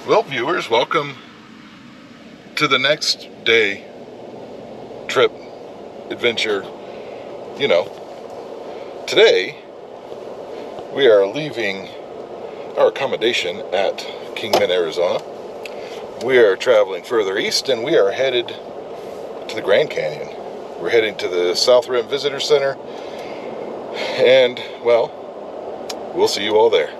Well, viewers, welcome to the next day trip, adventure. Today we are leaving our accommodation at Kingman, Arizona. We are traveling further east and we are headed to the Grand Canyon. We're heading to the South Rim Visitor Center, and, well, we'll see you all there.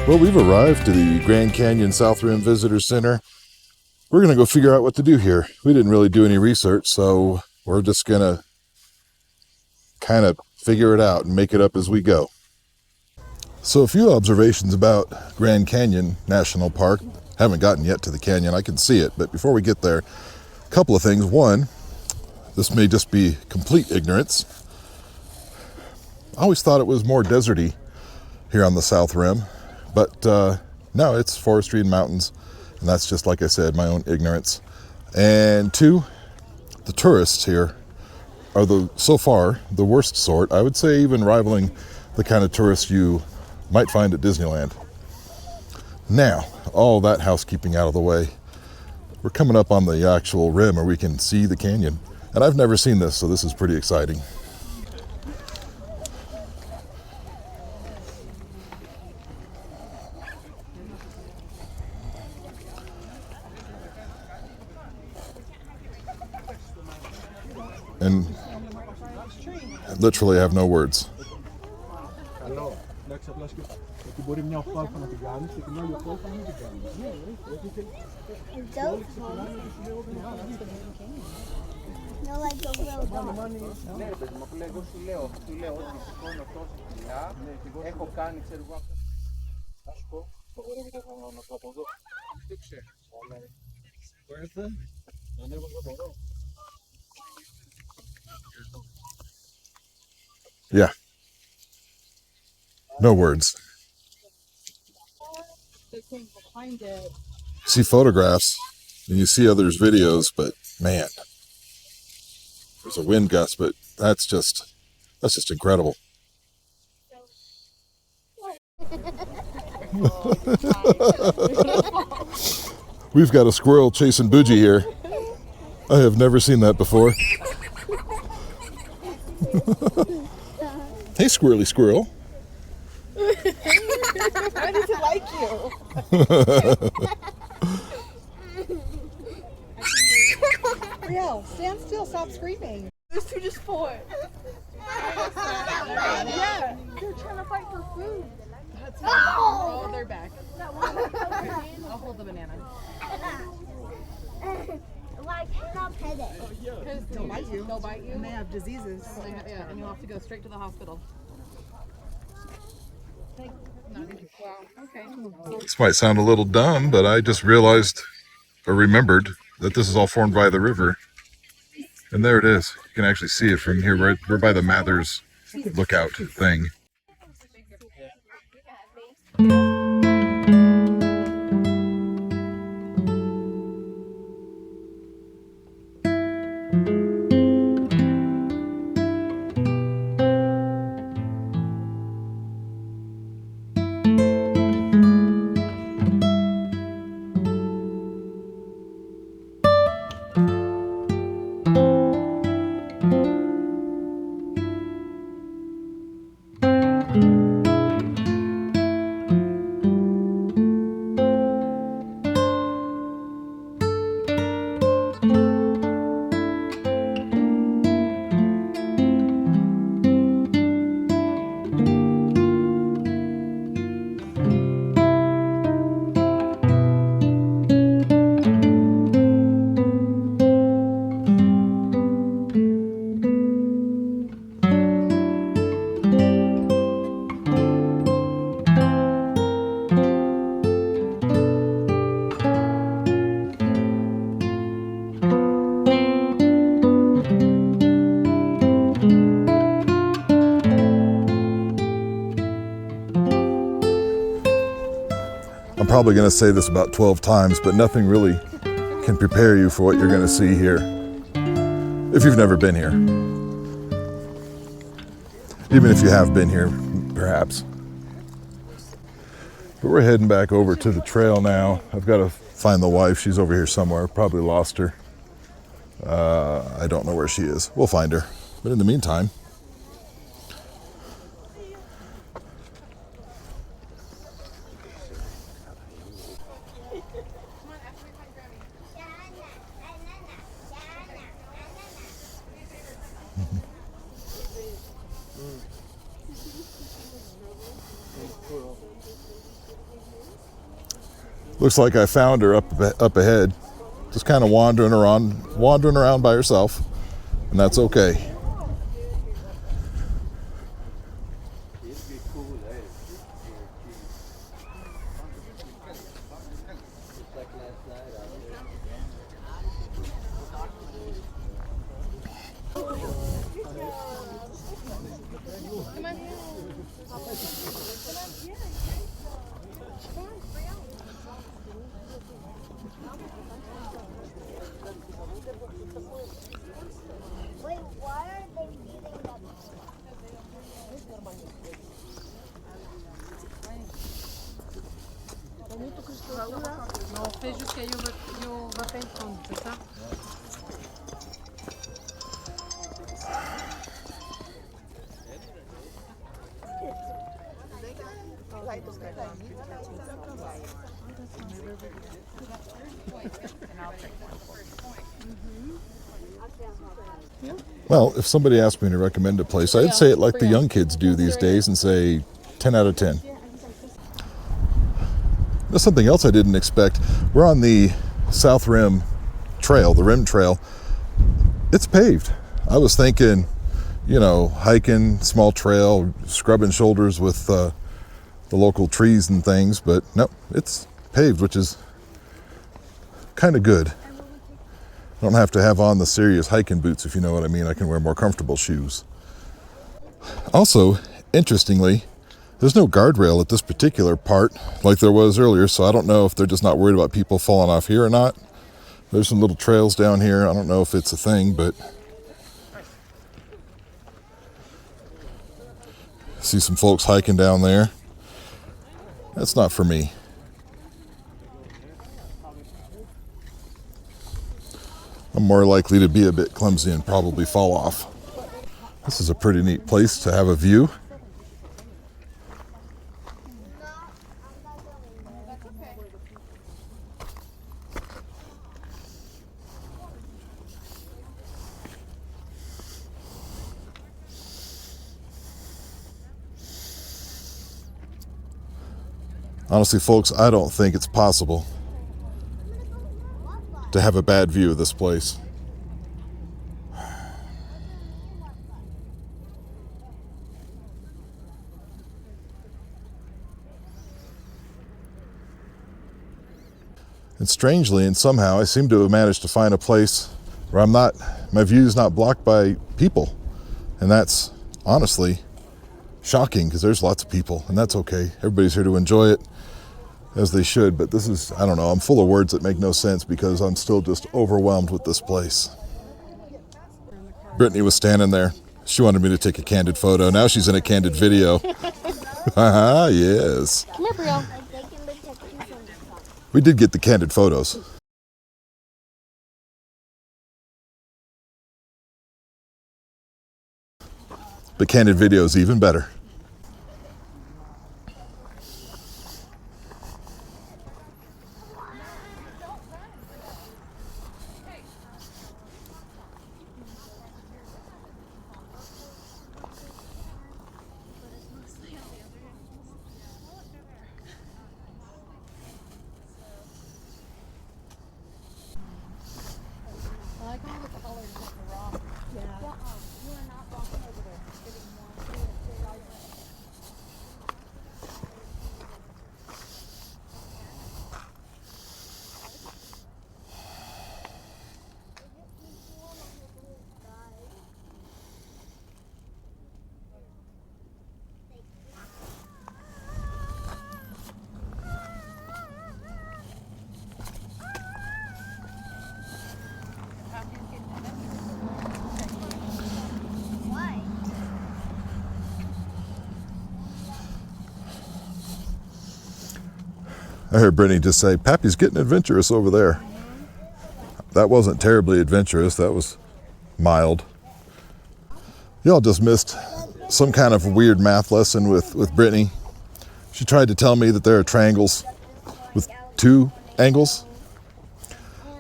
Well, we've arrived to the Grand Canyon South Rim Visitor Center. We're going to go figure out what to do here. We didn't really do any research, so we're just going to kind of figure it out and make it up as we go. So a few observations about Grand Canyon National Park. Haven't gotten yet to the canyon. I can see it, but before we get there, a couple of things. One, this may just be complete ignorance. I always thought it was more deserty here on the South Rim. But no, it's forestry and mountains, and that's just, like I said, my own ignorance. And two, the tourists here are so far the worst sort. I would say even rivaling the kind of tourists you might find at Disneyland. Now, all that housekeeping out of the way, we're coming up on the actual rim where we can see the canyon. And I've never seen this, so this is pretty exciting. And literally I have no words. No, like the little dog. Yeah, no words. You see photographs and you see others' videos, but man, there's a wind gust, but that's just incredible. We've got a squirrel chasing Bougie here. I have never seen that before. Hey, squirrely squirrel. Why does it like you? Real, stand still, stop screaming. Those two just fought. Yeah, they're trying to fight for food. That's oh, they're back. I'll hold the banana. Why can't I pet it? Because they'll bite you. They'll bite you. And they have diseases. Yeah, and you'll have to go straight to the hospital. Wow, okay. This might sound a little dumb, but I just realized or remembered that this is all formed by the river. And there it is. You can actually see it from here. We're by the Mathers lookout thing. I'm probably going to say this about 12 times, but nothing really can prepare you for what you're going to see here if you've never been here. Even if you have been here, perhaps. But we're heading back over to the trail now. I've got to find the wife. She's over here somewhere. Probably lost her. I don't know where she is. We'll find her. But in the meantime, looks like I found her up ahead, just kind of wandering around by herself, and that's okay. Wait, why are they eating them? On fait jusqu'à yo va pas prendre, c'est ça? Well, if somebody asked me to recommend a place, I'd say it like the young kids do these days and say 10 out of 10. There's something else I didn't expect. We're on the South Rim Trail, the Rim Trail. It's paved. I was thinking, hiking, small trail, scrubbing shoulders with the local trees and things, but no, it's paved, which is kind of good. I don't have to have on the serious hiking boots, if you know what I mean. I can wear more comfortable shoes. Also, interestingly, there's no guardrail at this particular part like there was earlier, so I don't know if they're just not worried about people falling off here or not. There's some little trails down here. I don't know if it's a thing, but see some folks hiking down there. That's not for me. I'm more likely to be a bit clumsy and probably fall off. This is a pretty neat place to have a view. Honestly, folks, I don't think it's possible to have a bad view of this place. And strangely and somehow, I seem to have managed to find a place where my view is not blocked by people. And that's honestly shocking, because there's lots of people, and that's okay. Everybody's here to enjoy it, as they should, but this is, I don't know, I'm full of words that make no sense because I'm still just overwhelmed with this place. Brittany was standing there. She wanted me to take a candid photo. Now she's in a candid video. Haha, yes. Come here, Brielle. We did get the candid photos. But candid video is even better. I like all the colors of the rock. Yeah. You are not walking over there. It's getting more. I heard Brittany just say, Pappy's getting adventurous over there. That wasn't terribly adventurous. That was mild. Y'all just missed some kind of weird math lesson with Brittany. She tried to tell me that there are triangles with two angles.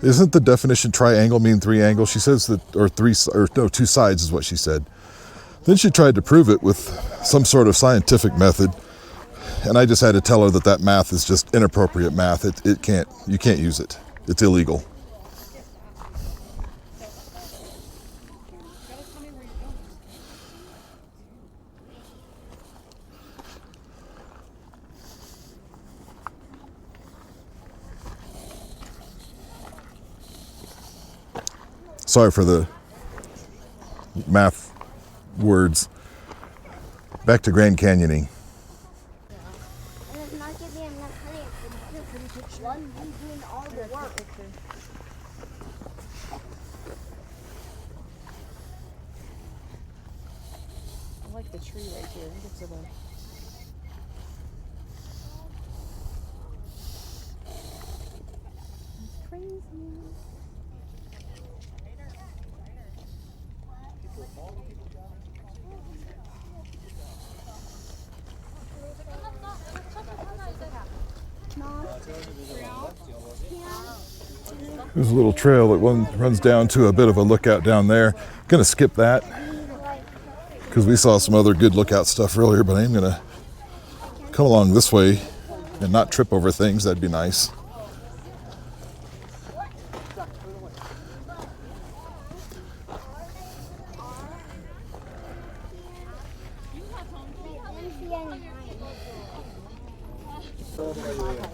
Isn't the definition triangle mean three angles? She says that, two sides is what she said. Then she tried to prove it with some sort of scientific method. And I just had to tell her that math is just inappropriate math. You can't use it. It's illegal. Sorry for the math words. Back to Grand Canyoning. I like the tree right here. I think it's a crazy. There's a little trail that runs down to a bit of a lookout down there. Gonna skip that because we saw some other good lookout stuff earlier, but I'm gonna come along this way and not trip over things. That'd be nice.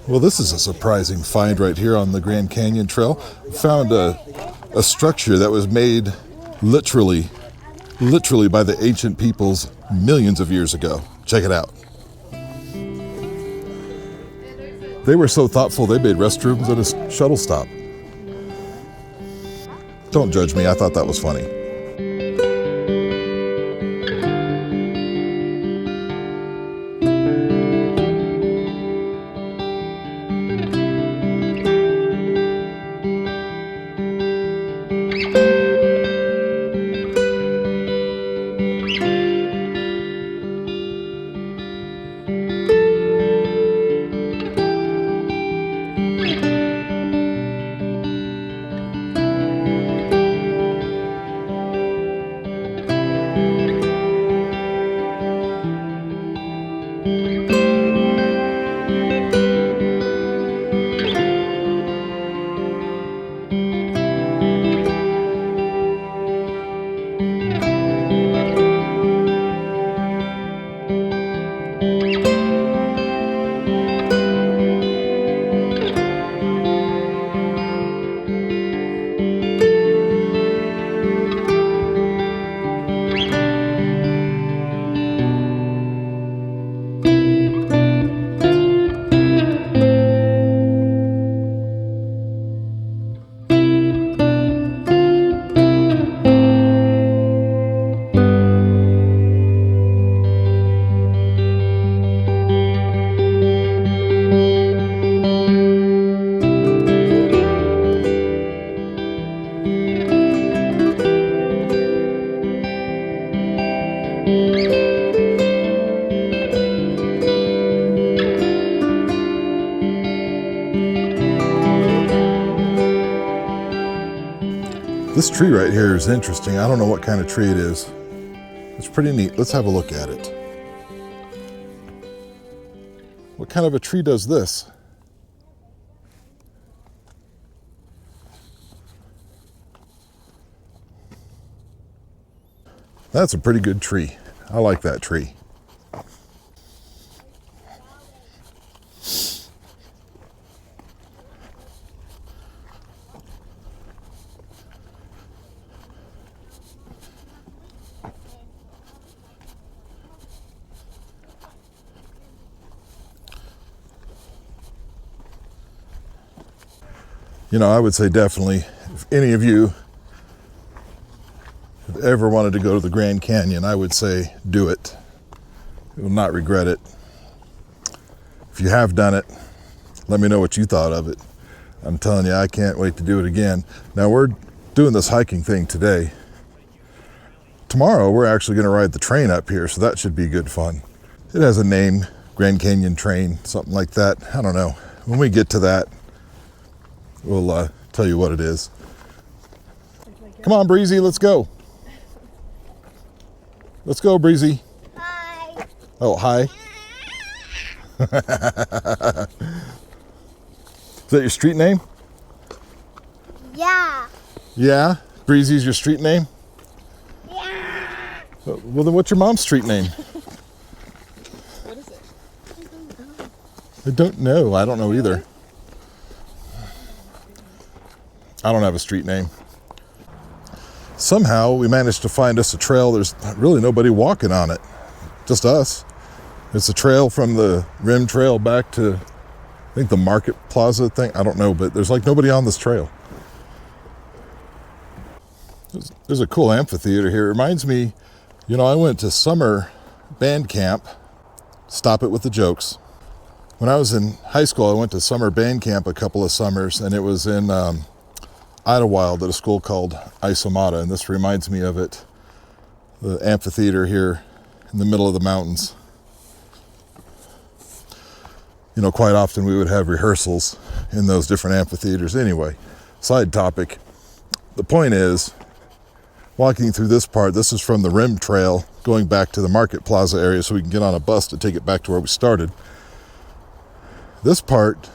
Well, this is a surprising find right here on the Grand Canyon Trail. Found a structure that was made literally by the ancient peoples millions of years ago. Check it out. They were so thoughtful they made restrooms at a shuttle stop. Don't judge me, I thought that was funny. This tree right here is interesting. I don't know what kind of tree it is. It's pretty neat. Let's have a look at it. What kind of a tree does this? That's a pretty good tree. I like that tree. You know, I would say definitely, if any of you have ever wanted to go to the Grand Canyon, I would say do it. You will not regret it. If you have done it, let me know what you thought of it. I'm telling you, I can't wait to do it again. Now, we're doing this hiking thing today. Tomorrow, we're actually going to ride the train up here, so that should be good fun. It has a name, Grand Canyon Train, something like that. I don't know. When we get to that, we'll tell you what it is. Come on, Breezy, let's go. Let's go, Breezy. Hi. Oh, hi. Is that your street name? Yeah. Yeah? Breezy's your street name? Yeah. Well, then what's your mom's street name? What is it? I don't know. I don't know either. I don't have a street name. Somehow we managed to find us a trail. There's really nobody walking on it, just us. It's a trail from the Rim Trail back to, I think, the Market Plaza thing. I don't know, but there's like nobody on this trail. There's a cool amphitheater here. It reminds me, you know, I went to summer band camp. Stop it with the jokes. When I was in high school, I went to summer band camp a couple of summers, and it was in Idlewild at a school called Isomata, and this reminds me of it. The amphitheater here in the middle of the mountains. You know, quite often we would have rehearsals in those different amphitheaters. Anyway, side topic. The point is, walking through this part, this is from the Rim Trail going back to the Market Plaza area so we can get on a bus to take it back to where we started. This part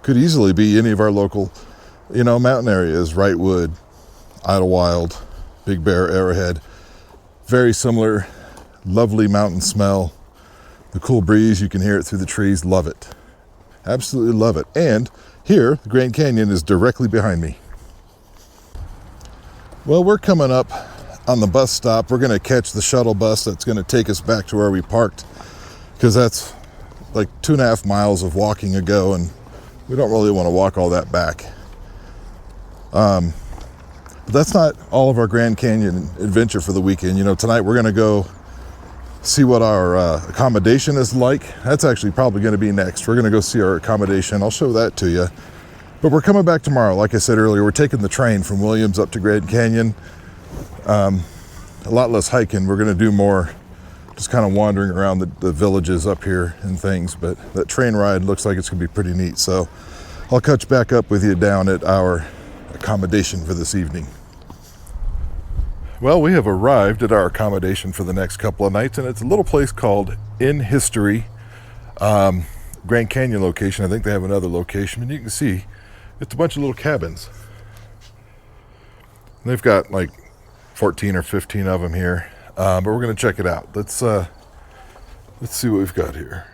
could easily be any of our local, you know, mountain areas. Wrightwood, Idlewild, Big Bear, Arrowhead. Very similar, lovely mountain smell. The cool breeze, you can hear it through the trees. Love it. Absolutely love it. And here, the Grand Canyon is directly behind me. Well, we're coming up on the bus stop. We're going to catch the shuttle bus that's going to take us back to where we parked, because that's like 2.5 miles of walking ago, and we don't really want to walk all that back. But that's not all of our Grand Canyon adventure for the weekend. You know, tonight we're going to go see what our accommodation is like. That's actually probably going to be next. We're going to go see our accommodation. I'll show that to you. But we're coming back tomorrow. Like I said earlier, we're taking the train from Williams up to Grand Canyon. A lot less hiking. We're going to do more just kind of wandering around the villages up here and things. But that train ride looks like it's going to be pretty neat. So I'll catch back up with you down at our accommodation for this evening. Well, we have arrived at our accommodation for the next couple of nights, and it's a little place called In History. Grand Canyon location. I think they have another location, and you can see it's a bunch of little cabins. They've got like 14 or 15 of them here, but we're going to check it out. Let's see what we've got here.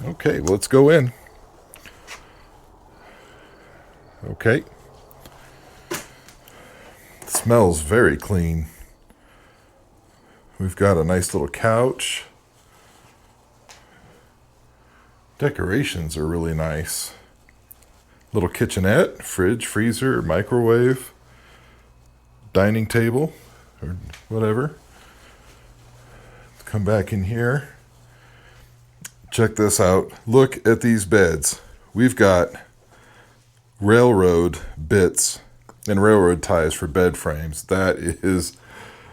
Okay, well, let's go in. Okay. It smells very clean. We've got a nice little couch. Decorations are really nice. Little kitchenette, fridge, freezer, microwave, dining table, or whatever. Let's come back in here. Check this out. Look at these beds. We've got railroad bits and railroad ties for bed frames. That is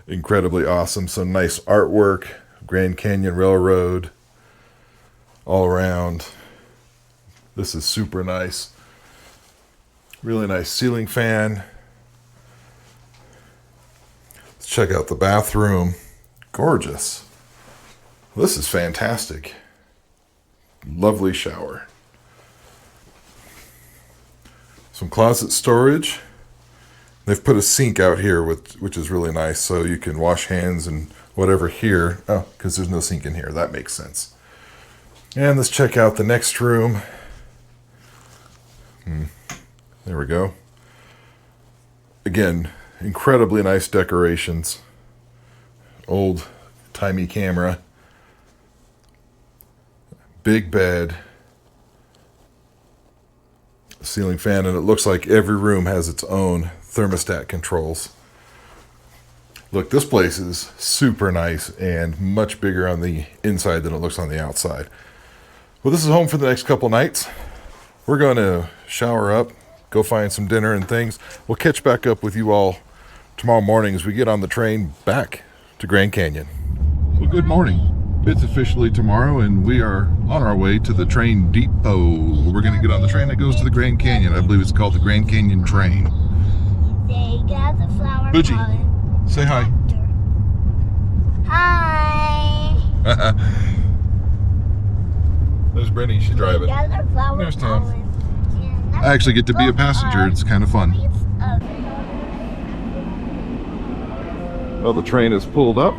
incredibly awesome. Some nice artwork, Grand Canyon Railroad all around. This is super nice. Really nice ceiling fan. Let's check out the bathroom. Gorgeous. This is fantastic. Lovely shower. Some closet storage. They've put a sink out here, which is really nice, so you can wash hands and whatever here. Oh, because there's no sink in here. That makes sense. And let's check out the next room. There we go. Again, incredibly nice decorations. Old-timey camera. Big bed. Ceiling fan, and it looks like every room has its own thermostat controls. Look, this place is super nice and much bigger on the inside than it looks on the outside. Well, this is home for the next couple nights. We're going to shower up, go find some dinner and things. We'll catch back up with you all tomorrow morning as we get on the train back to Grand Canyon. Well, good morning. It's officially tomorrow, and we are on our way to the train depot. We're going to get on the train that goes to the Grand Canyon. I believe it's called the Grand Canyon train. They got the flower Bougie, pollen. say hi. Hi. There's Brittany, she's driving. They got the flower There's Tom. pollen. I actually get to be a passenger. It's kind of fun. Well, the train is pulled up.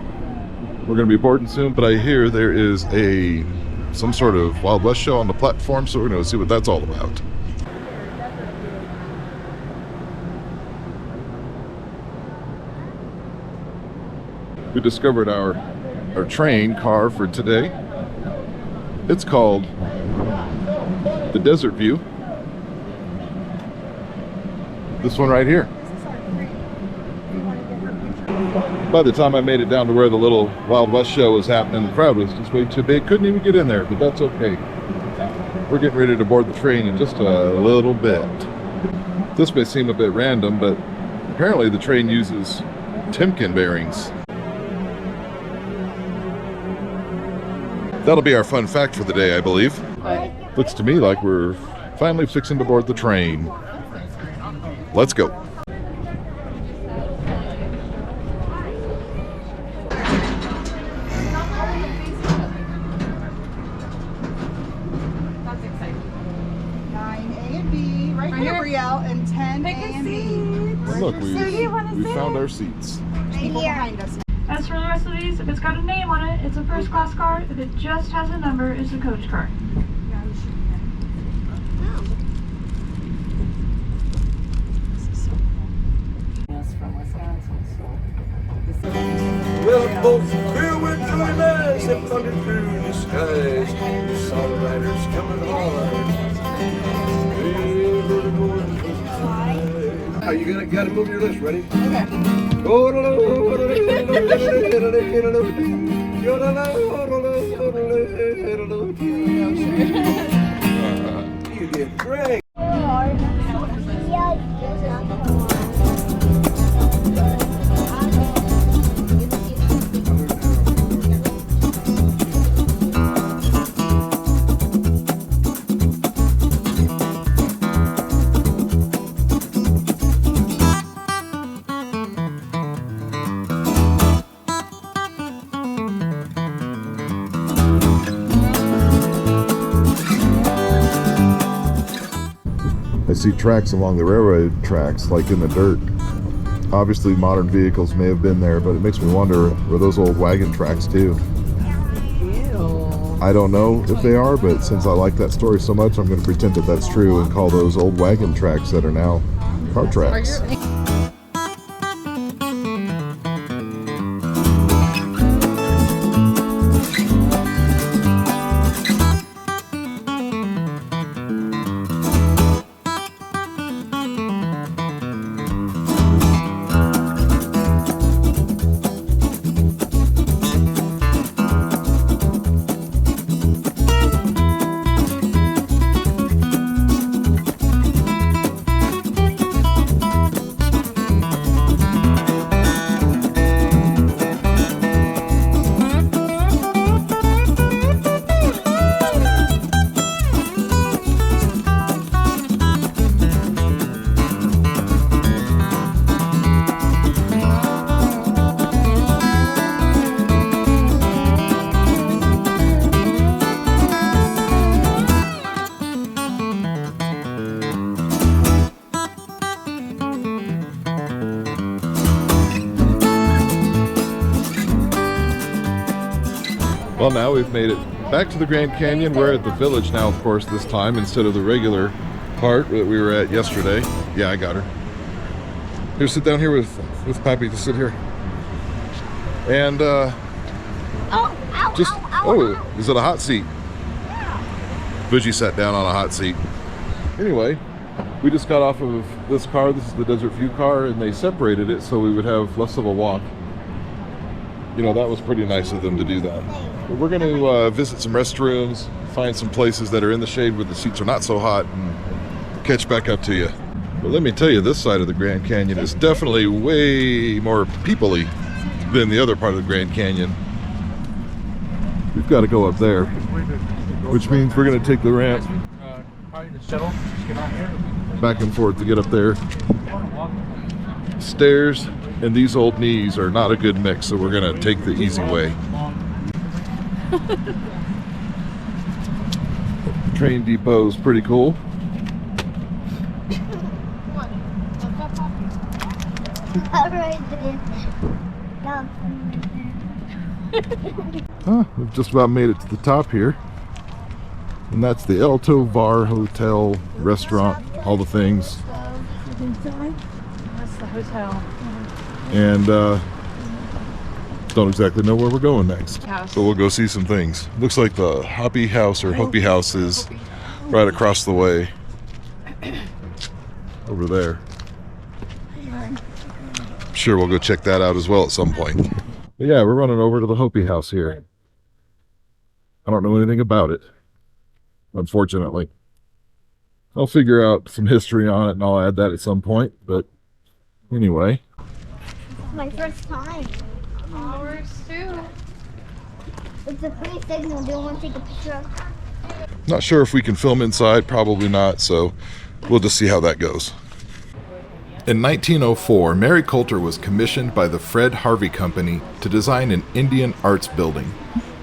We're going to be boarding soon, but I hear there is some sort of Wild West show on the platform, so we're going to see what that's all about. We discovered our train car for today. It's called the Desert View. This one right here. By the time I made it down to where the little Wild West show was happening, the crowd was just way too big. Couldn't even get in there, but that's okay. We're getting ready to board the train in just a little bit. This may seem a bit random, but apparently the train uses Timken bearings. That'll be our fun fact for the day, I believe. Looks to me like we're finally fixing to board the train. Let's go. And 10 A and B. Look, we found our seats. Right here. That's really rest of these, if it's got a name on it, it's a first class car. If it just has a number, it's a coach car. Well, both filled with joy lies and thunder through the skies. Saw the riders coming hard. Are you gotta move your lips, ready? Okay. You did great. I see tracks along the railroad tracks, like in the dirt. Obviously modern vehicles may have been there, but it makes me wonder, were those old wagon tracks too? Ew. I don't know if they are, but since I like that story so much, I'm going to pretend that that's true and call those old wagon tracks that are now car tracks. Well, now we've made it back to the Grand Canyon. We're at the village now, of course, this time, instead of the regular part that we were at yesterday. Yeah, I got her. Here, sit down here with Pappy. Just sit here. And, is it a hot seat? Bougie sat down on a hot seat. Anyway, we just got off of this car. This is the Desert View car, and they separated it so we would have less of a walk. You know, that was pretty nice of them to do that. But we're going to visit some restrooms, find some places that are in the shade where the seats are not so hot, and catch back up to you. But let me tell you, this side of the Grand Canyon is definitely way more people-y than the other part of the Grand Canyon. We've got to go up there, which means we're going to take the ramp back and forth to get up there. Stairs and these old knees are not a good mix, so we're going to take the easy way. Train depot's pretty cool. We've just about made it to the top here. And that's the El Tovar Hotel, restaurant, all the things. That's the hotel. And don't exactly know where we're going next. House. So we'll go see some things. Looks like the Hoppy House or Hopi House is right across the way. Over there. I'm sure we'll go check that out as well at some point. But yeah, we're running over to the Hopi House here. I don't know anything about it, unfortunately. I'll figure out some history on it and I'll add that at some point, but anyway. My first time. Ours too. It's a free signal. Do you want to take a picture of it? Not sure if we can film inside, probably not, so we'll just see how that goes. In 1904, Mary Coulter was commissioned by the Fred Harvey Company to design an Indian arts building.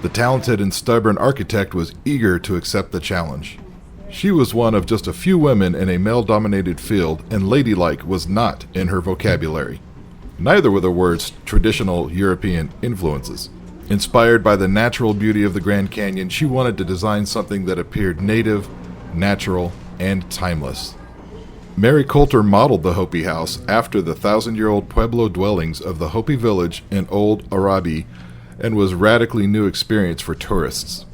The talented and stubborn architect was eager to accept the challenge. She was one of just a few women in a male-dominated field, and ladylike was not in her vocabulary. Neither were the words traditional European influences. Inspired by the natural beauty of the Grand Canyon, she wanted to design something that appeared native, natural, and timeless. Mary Coulter modeled the Hopi house after the 1,000-year-old Pueblo dwellings of the Hopi village in Old Arabi and was a radically new experience for tourists.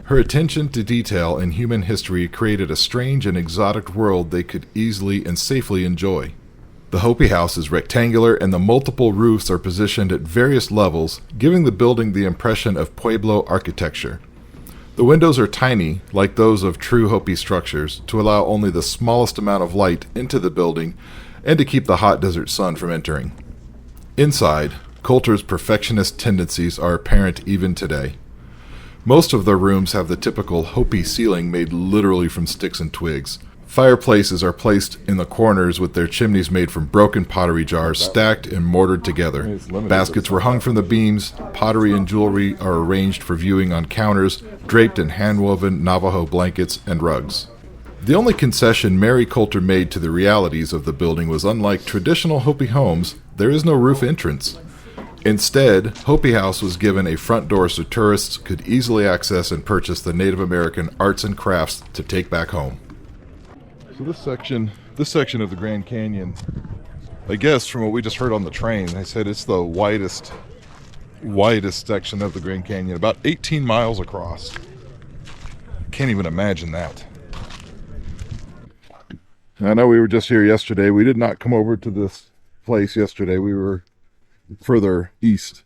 Her attention to detail in human history created a strange and exotic world they could easily and safely enjoy. The Hopi house is rectangular and the multiple roofs are positioned at various levels, giving the building the impression of Pueblo architecture. The windows are tiny, like those of true Hopi structures, to allow only the smallest amount of light into the building and to keep the hot desert sun from entering. Inside, Coulter's perfectionist tendencies are apparent even today. Most of the rooms have the typical Hopi ceiling made literally from sticks and twigs. Fireplaces are placed in the corners with their chimneys made from broken pottery jars stacked and mortared together. Baskets were hung from the beams, pottery and jewelry are arranged for viewing on counters, draped in hand-woven Navajo blankets and rugs. The only concession Mary Coulter made to the realities of the building was unlike traditional Hopi homes, there is no roof entrance. Instead, Hopi House was given a front door so tourists could easily access and purchase the Native American arts and crafts to take back home. So this section of the Grand Canyon, I guess from what we just heard on the train, they said it's the widest section of the Grand Canyon, about 18 miles across. Can't even imagine that. I know we were just here yesterday. We did not come over to this place yesterday. We were further east.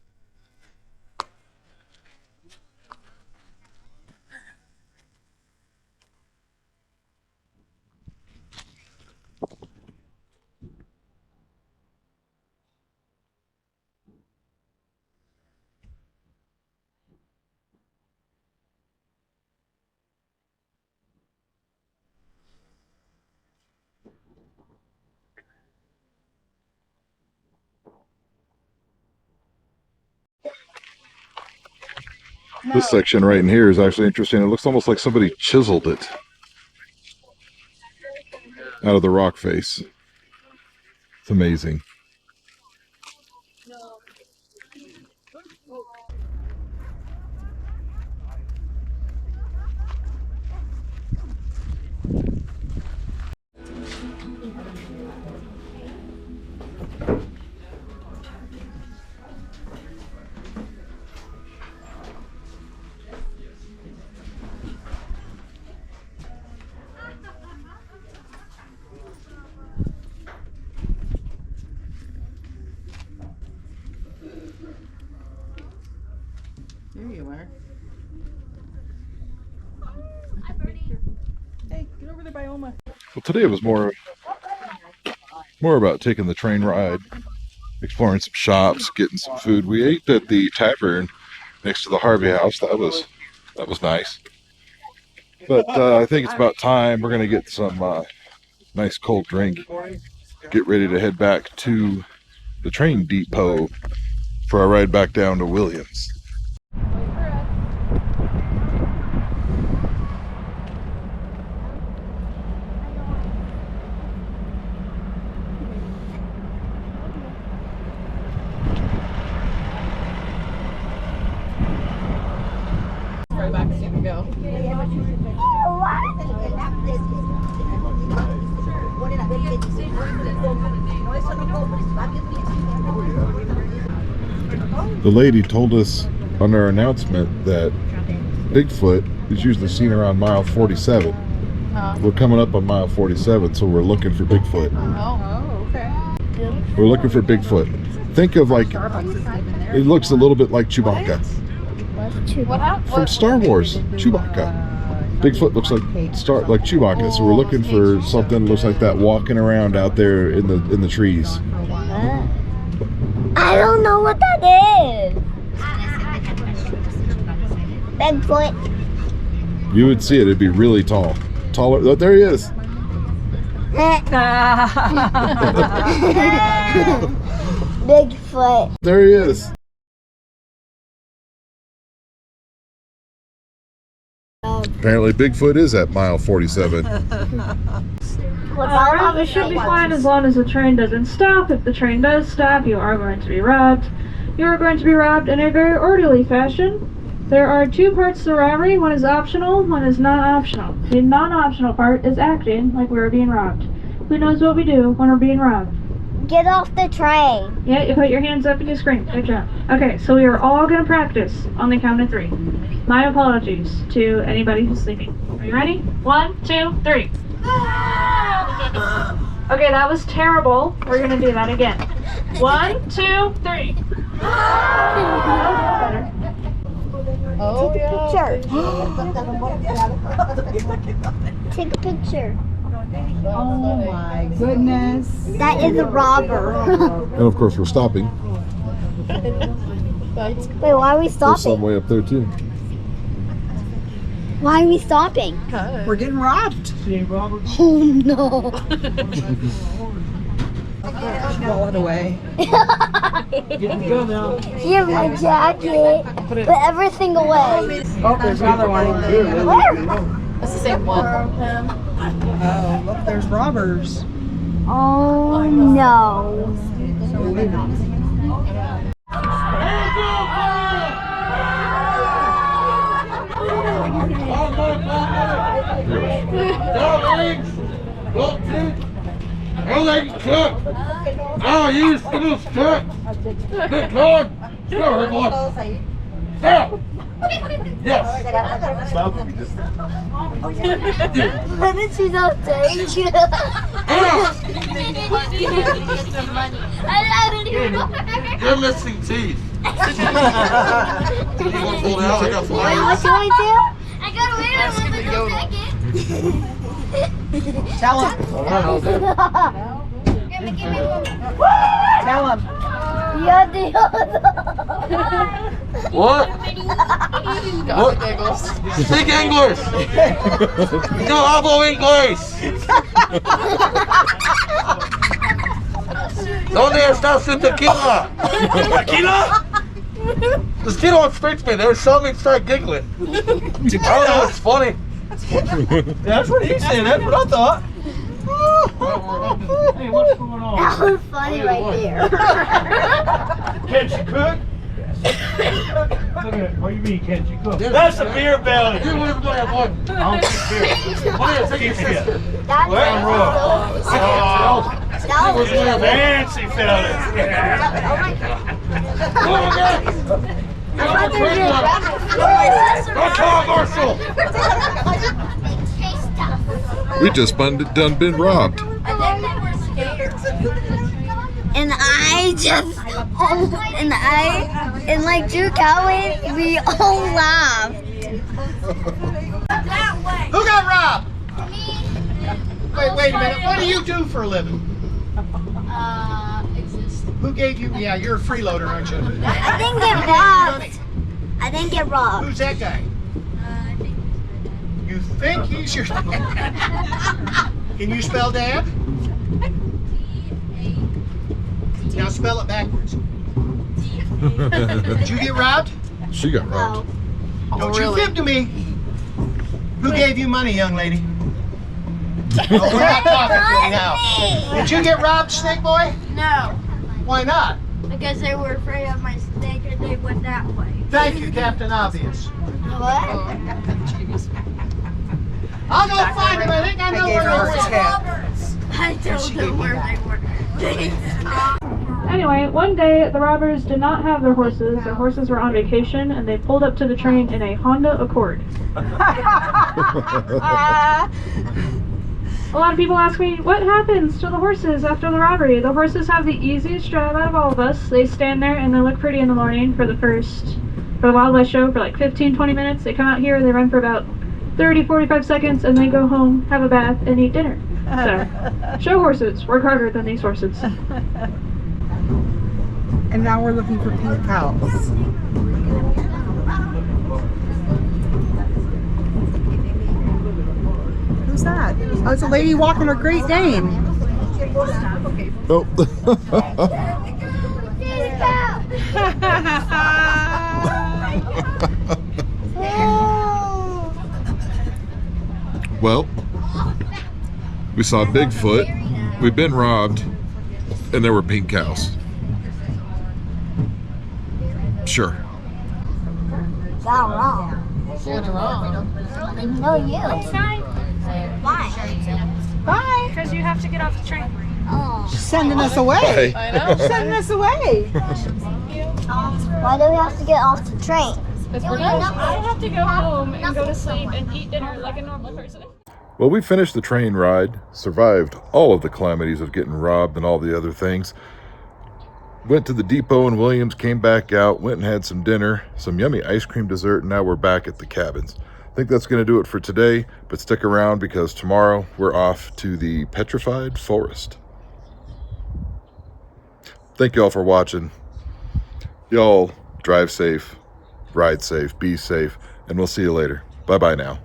This section right in here is actually interesting. It looks almost like somebody chiseled it out of the rock face. It's amazing. There you are. Hey, get over there by Oma. Well, today it was more about taking the train ride, exploring some shops, getting some food. We ate at the tavern next to the Harvey House. That was nice. But I think it's about time we're gonna get some nice cold drink. Get ready to head back to the train depot for our ride back down to Williams. Right back so you can go. The lady told us on our announcement that Bigfoot is usually seen around mile 47. We're coming up on mile 47, so we're looking for Bigfoot. Oh, okay. We're looking for Bigfoot. Think of like, it looks a little bit like Chewbacca. From Star Wars, Chewbacca. Bigfoot looks like Chewbacca, so we're looking for something that looks like that walking around out there in the trees. I don't know what that is. Bigfoot. You would see it, it'd be really tall. Taller, oh, there he is. Bigfoot. There he is. Apparently Bigfoot is at mile 47. Alright, we should be fine as long as the train doesn't stop. If the train does stop, you are going to be robbed. You are going to be robbed in a very orderly fashion. There are two parts to the robbery. One is optional, one is not optional. The non-optional part is acting like we are being robbed. Who knows what we do when we're being robbed? Get off the train. Yeah, you put your hands up and you scream. Good job. Okay, so we are all going to practice on the count of 3. My apologies to anybody who's sleeping. Are you ready? 1, 2, 3. Okay, that was terrible. We're going to do that again. 1, 2, 3. Better. Take a picture. Oh my goodness. That is a robber. And of course, we're stopping. Wait, why are we There's some stopping? way up there too. Why are we stopping? We're getting robbed. Oh no. Roll it away. Here's my jacket. Put everything away. Oh, there's another one. Where? That's the same one. Oh, look, there's robbers. Oh no. Oh, you little stick! Good Lord! Sure, boy! Stop! Yes! What did she not say? You're missing teeth. You want to pull it out? I got Wait, flies. what should I do? I gotta wait a little Tell him. Tell him. What? What? Speak English! No hablo inglés! ¿Dónde está su tequila? Tequila? This kid won't speak to me. They saw me start giggling. I don't know, it's funny. That's what he said. That's what I thought. Hey, what's going on? That was funny right there. Can't you cook? Look at it. What do you mean, can't you cook? That's a beer belly. You live by a boy. I don't drink beer. What is it? Take your sister. That's What? that was Fancy fellas. Go call Marshall. We just done been robbed. And I just, and like Drew Cowley, we all laughed. Who got robbed? Wait a minute. What do you do for a living? Exist. Who gave you? Yeah, you're a freeloader, aren't you? I didn't get robbed. I didn't get robbed. Who's that guy? You think he's your dad? Can you spell dad? Now spell it backwards. Did you get robbed? She got robbed. Don't you fib to me. Who gave you money, young lady? Oh, we're not talking to you now. Did you get robbed, Snake Boy? No, Why not? because they were afraid of my snake and they went that way. Thank you, Captain Obvious. What? I'll go find them. I think I know where they went. I don't know where they were. Anyway, one day the robbers did not have their horses. Their horses were on vacation and they pulled up to the train in a Honda Accord. A lot of people ask me, what happens to the horses after the robbery? The horses have the easiest drive out of all of us. They stand there and they look pretty in the morning for the wildlife show for like 15-20 minutes. They come out here, they run for about 30-45 seconds, and they go home, have a bath, and eat dinner. So, show horses work harder than these horses. And now we're looking for pink cows. Who's that? Oh, it's a lady walking her Great Dane. Oh. Well, We saw Bigfoot. We've been robbed. And there were pink cows. Sure. Got wrong. No, you. Why? Bye. Because you have to get off the train. Oh. Sending us away. I know. Sending us away. Why do we have to get off the train? I have to go home and go to sleep and eat dinner like a normal person. Well, we finished the train ride, survived all of the calamities of getting robbed and all the other things. Went to the depot in Williams, came back out, went and had some dinner, some yummy ice cream dessert, and now we're back at the cabins. I think that's going to do it for today, but stick around because tomorrow we're off to the petrified forest. Thank you all for watching. Y'all drive safe, ride safe, be safe, and we'll see you later. Bye-bye now.